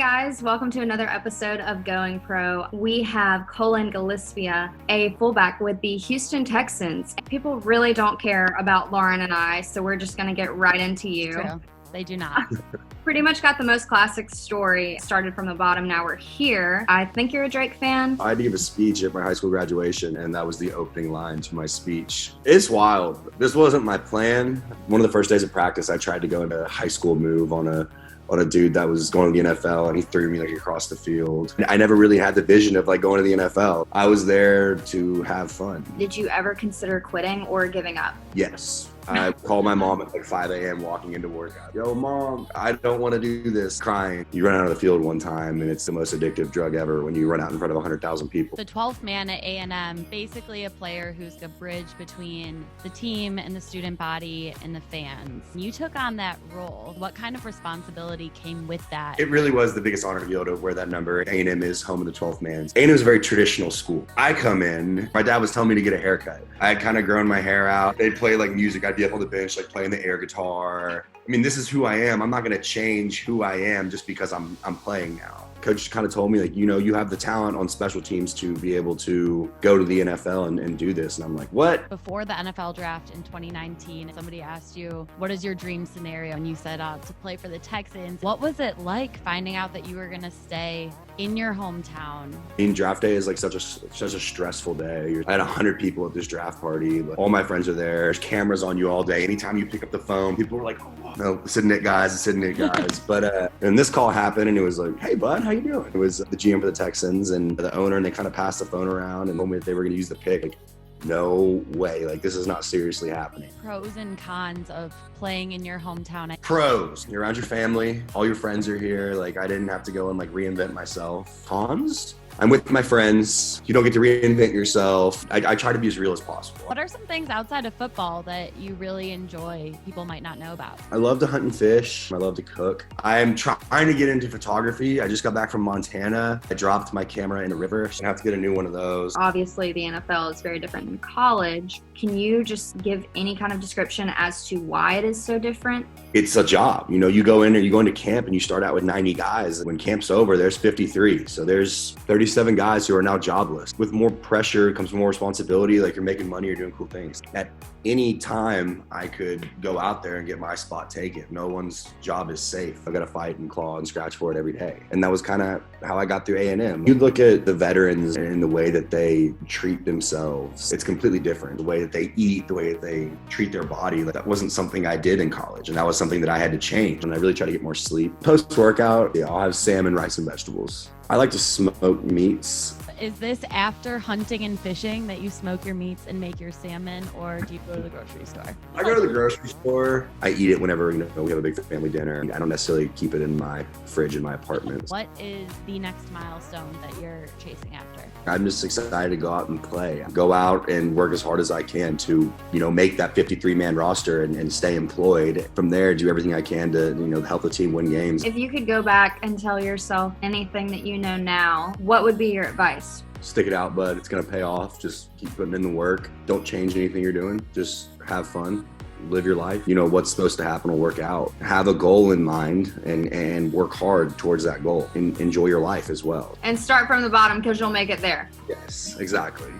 guys, welcome to another episode of Going Pro. We have Cullen Gillaspia, a fullback with the Houston Texans. People really don't care about Lauren and I, so we're just going to get right into you. True. They do not. Pretty much got the most classic story. Started from the bottom, now we're here. I think you're a Drake fan. I had to give a speech at my high school graduation, and that was the opening line to my speech. It's wild. This wasn't my plan. One of the first days of practice, I tried to go into a high school move on a dude that was going to the NFL, and he threw me like across the field. I never really had the vision of like going to the NFL. I was there to have fun. Did you ever consider quitting or giving up? Yes. I called my mom at like 5 a.m. walking into work. Yo, Mom, I don't want to do this. Crying. You run out of the field one time, and it's the most addictive drug ever when you run out in front of 100,000 people. The 12th man at A&M, basically a player who's the bridge between the team and the student body and the fans. You took on that role. What kind of responsibility came with that? It really was the biggest honor to be able to wear that number. A&M is home of the 12th man. A&M is a very traditional school. I come in, my dad was telling me to get a haircut. I had kind of grown my hair out. They'd play like music. I'd be up on the bench, like playing the air guitar. I mean, this is who I am. I'm not going to change who I am just because I'm playing now. Coach kind of told me, like, you have the talent on special teams to be able to go to the NFL and do this. And I'm like, what? Before the NFL draft in 2019, somebody asked you, what is your dream scenario? And you said to play for the Texans. What was it like finding out that you were going to stay in your hometown? Draft day is like such a stressful day. I had 100 people at this draft party. All my friends are there. There's cameras on you all day. Anytime you pick up the phone, people are like, oh, no, sitting it guys. But and this call happened, and it was like, hey, bud, how you doing? It was the GM for the Texans and the owner, and they kind of passed the phone around and told me that they were going to use the pick. Like, no way. Like, this is not seriously happening. Pros and cons of playing in your hometown. Pros, you're around your family. All your friends are here. Like, I didn't have to go and like reinvent myself. Cons? I'm with my friends. You don't get to reinvent yourself. I try to be as real as possible. What are some things outside of football that you really enjoy people might not know about? I love to hunt and fish. I love to cook. I'm trying to get into photography. I just got back from Montana. I dropped my camera in a river. I have to get a new one of those. Obviously, the NFL is very different than college. Can you just give any kind of description as to why it is so different? It's a job. You go in there, you go into camp, and you start out with 90 guys. When camp's over, there's 53. So there's 37 guys who are now jobless. With more pressure comes more responsibility. Like, you're making money, you're doing cool things. At any time, I could go out there and get my spot taken. No one's job is safe. I've got to fight and claw and scratch for it every day. And that was kind of how I got through A&M. You look at the veterans and the way that they treat themselves, it's completely different. The way that they eat, the way that they treat their body, that wasn't something I did in college. And that was something that I had to change. And I really try to get more sleep. Post-workout, I'll have salmon, rice, and vegetables. I like to smoke meats. Is this after hunting and fishing that you smoke your meats and make your salmon, or do you go to the grocery store? I go to the grocery store. I eat it whenever we have a big family dinner. I don't necessarily keep it in my fridge in my apartment. What is the next milestone that you're chasing after? I'm just excited to go out and play. Go out and work as hard as I can to, make that 53-man roster and stay employed. From there, do everything I can to, help the team win games. If you could go back and tell yourself anything that you know now, what would be your advice? Stick it out, bud. It's going to pay off. Just keep putting in the work. Don't change anything you're doing. Just have fun. Live your life. What's supposed to happen will work out. Have a goal in mind and work hard towards that goal. And enjoy your life as well. And start from the bottom because you'll make it there. Yes, exactly.